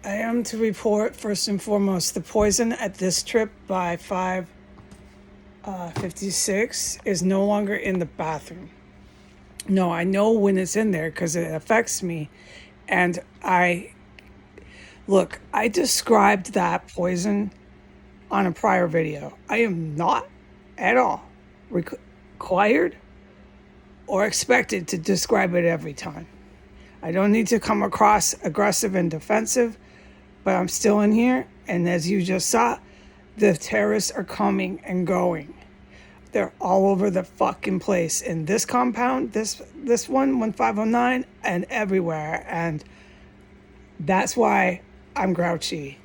I am to report, first and foremost, the poison at this trip by 5:56 is no longer in the bathroom. No, I know when it's in there because it affects me. And I described that poison on a prior video. I am not at all required or expected to describe it every time. I don't need to come across aggressive and defensive, but I'm still in here. And as you just saw, the terrorists are coming and going. They're all over the fucking place in this compound, this one, 1509, and everywhere. And that's why I'm grouchy.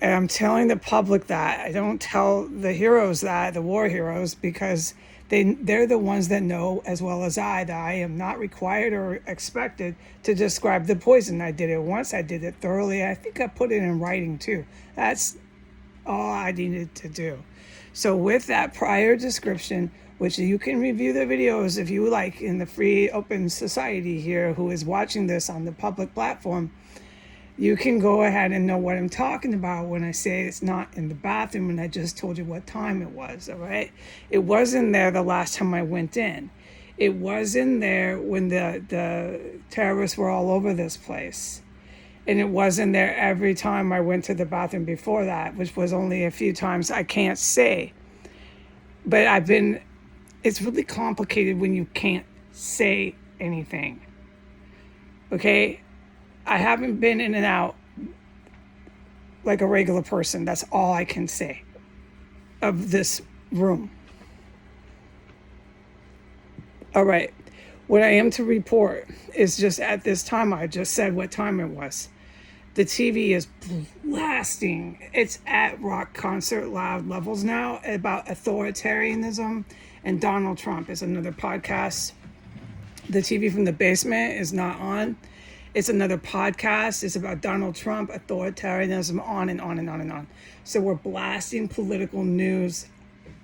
And I'm telling the public that. I don't tell the heroes that, the war heroes, because they're the ones that know as well as I that I am not required or expected to describe the poison. I did it once. I did it thoroughly. I think I put it in writing too. That's all I needed to do. So with that prior description, which you can review the videos if you like in the free open society here who is watching this on the public platform, you can go ahead and know what I'm talking about when I say it's not in the bathroom and I just told you what time it was, all right? It was in there the last time I went in. It was in there when the terrorists were all over this place. And it was in there every time I went to the bathroom before that, which was only a few times. I can't say. But it's really complicated when you can't say anything. Okay? I haven't been in and out like a regular person. That's all I can say of this room. All right. What I am to report is just at this time, I just said what time it was. The TV is blasting. It's at rock concert loud levels now about authoritarianism, and Donald Trump is another podcast. The TV from the basement is not on. It's another podcast. It's about Donald Trump, authoritarianism, on and on and on and on. So we're blasting political news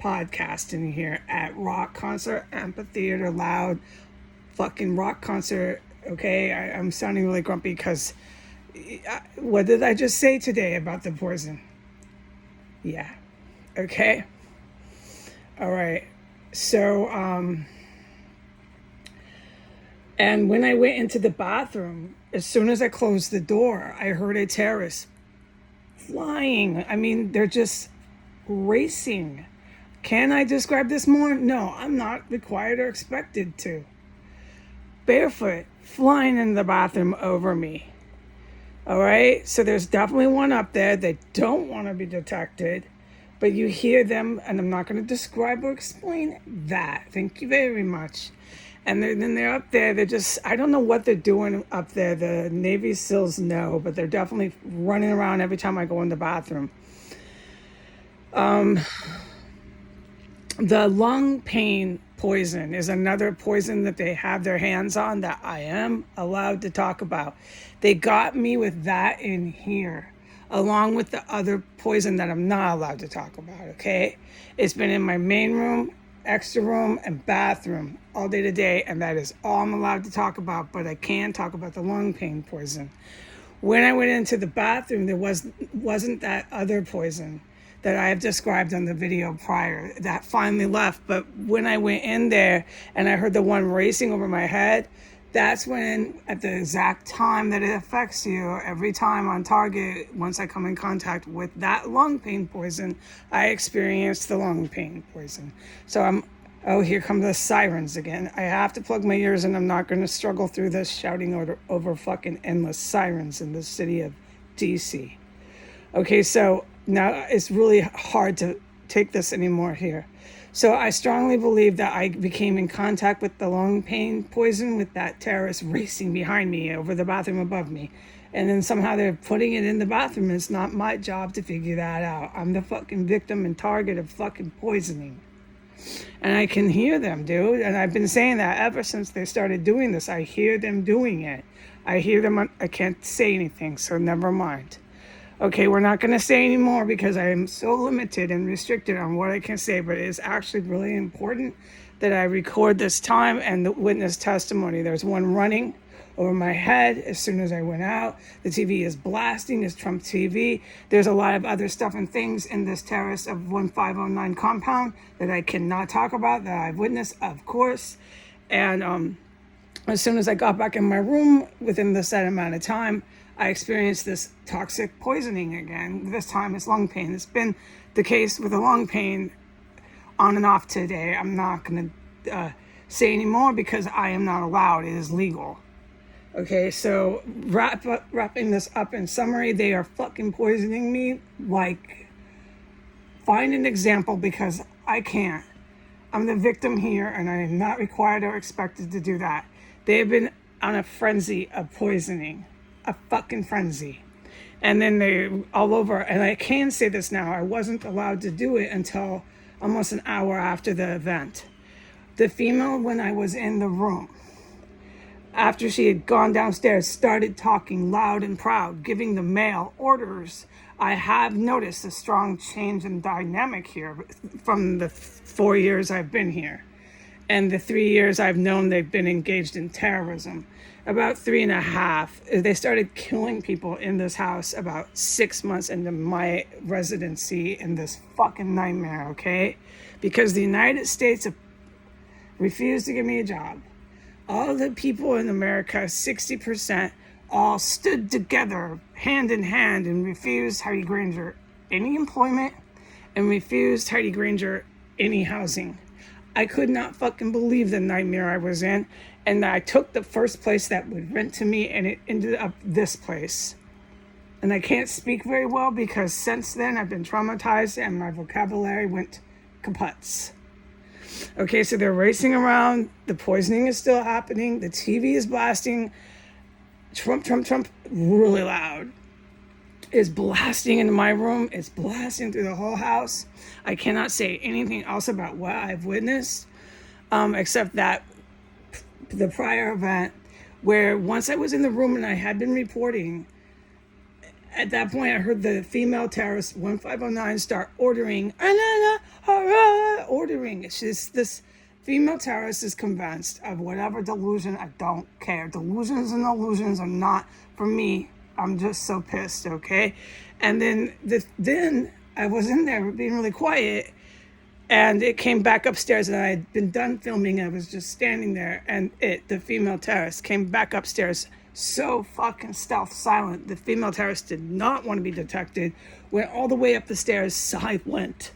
podcasting here at rock concert, amphitheater, loud, fucking rock concert. Okay, I'm sounding really grumpy because what did I just say today about the poison? Yeah. Okay. All right. So, and when I went into the bathroom, as soon as I closed the door, I heard a terrorist flying. I mean, they're just racing. Can I describe this more? No, I'm not required or expected to. Barefoot, flying in the bathroom over me. All right, so there's definitely one up there. They don't want to be detected, but you hear them, and I'm not going to describe or explain that. Thank you very much. And then they're up there. They're just, I don't know what they're doing up there. The Navy SEALs know, but they're definitely running around every time I go in the bathroom. The lung pain poison is another poison that they have their hands on that I am allowed to talk about. They got me with that in here, along with the other poison that I'm not allowed to talk about, okay? It's been in my main room, extra room, and bathroom all day today, and that is all I'm allowed to talk about, but I can talk about the lung pain poison. When I went into the bathroom, there wasn't that other poison that I have described on the video prior that finally left. But when I went in there and I heard the one racing over my head, that's when, at the exact time that it affects you, every time on target, once I come in contact with that lung pain poison, I experience the lung pain poison. So here come the sirens again. I have to plug my ears and I'm not going to struggle through this shouting over fucking endless sirens in the city of DC. Okay, so now it's really hard to take this anymore here. So I strongly believe that I became in contact with the lung pain poison with that terrorist racing behind me over the bathroom above me. And then somehow they're putting it in the bathroom. It's not my job to figure that out. I'm the fucking victim and target of fucking poisoning. And I can hear them, dude. And I've been saying that ever since they started doing this. I hear them doing it. I hear them. I can't say anything, so never mind. Okay, we're not going to say anymore because I am so limited and restricted on what I can say, but it is actually really important that I record this time and the witness testimony. There's one running over my head as soon as I went out. The TV is blasting, it's Trump TV. There's a lot of other stuff and things in this terrace of 1509 compound that I cannot talk about, that I've witnessed, of course. And as soon as I got back in my room, within the set amount of time, I experienced this toxic poisoning again. This time it's lung pain. It's been the case with the lung pain on and off today. I'm not going to say anymore because I am not allowed. It is legal. Okay, so wrapping this up in summary, they are fucking poisoning me. Like, find an example because I can't. I'm the victim here and I am not required or expected to do that. They have been on a frenzy of poisoning. A fucking frenzy. And then they all over, and I can say this now, I wasn't allowed to do it until almost an hour after the event. The female, when I was in the room, after she had gone downstairs, started talking loud and proud, giving the male orders. I have noticed a strong change in dynamic here from the 4 years I've been here. And the 3 years I've known they've been engaged in terrorism. About 3.5, they started killing people in this house about 6 months into my residency in this fucking nightmare, okay? Because the United States refused to give me a job. All the people in America, 60%, all stood together, hand in hand, and refused Heidi Granger any employment and refused Heidi Granger any housing. I could not fucking believe the nightmare I was in. And I took the first place that would rent to me, and it ended up this place. And I can't speak very well because since then I've been traumatized and my vocabulary went kaputs. Okay, so they're racing around. The poisoning is still happening. The TV is blasting. Trump, really loud. Is blasting into my room. It's blasting through the whole house. I cannot say anything else about what I've witnessed, except that the prior event where once I was in the room and I had been reporting, at that point I heard the female terrorist 1509 start ordering. It's just this female terrorist is convinced of whatever delusion. I don't care. Delusions and illusions are not for me. I'm just so pissed, okay? And then I was in there being really quiet, and it came back upstairs, and I had been done filming. I was just standing there, and the female terrorist, came back upstairs so fucking stealth silent. The female terrorist did not want to be detected, went all the way up the stairs, silent.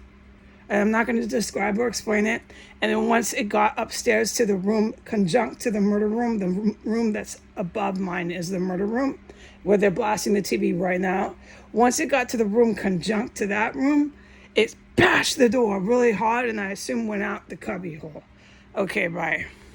And I'm not going to describe or explain it. And then once it got upstairs to the room conjunct to the murder room, the room that's above mine is the murder room, where they're blasting the TV right now. Once it got to the room conjunct to that room, it bashed the door really hard, and I assume went out the cubby hole. Okay, bye.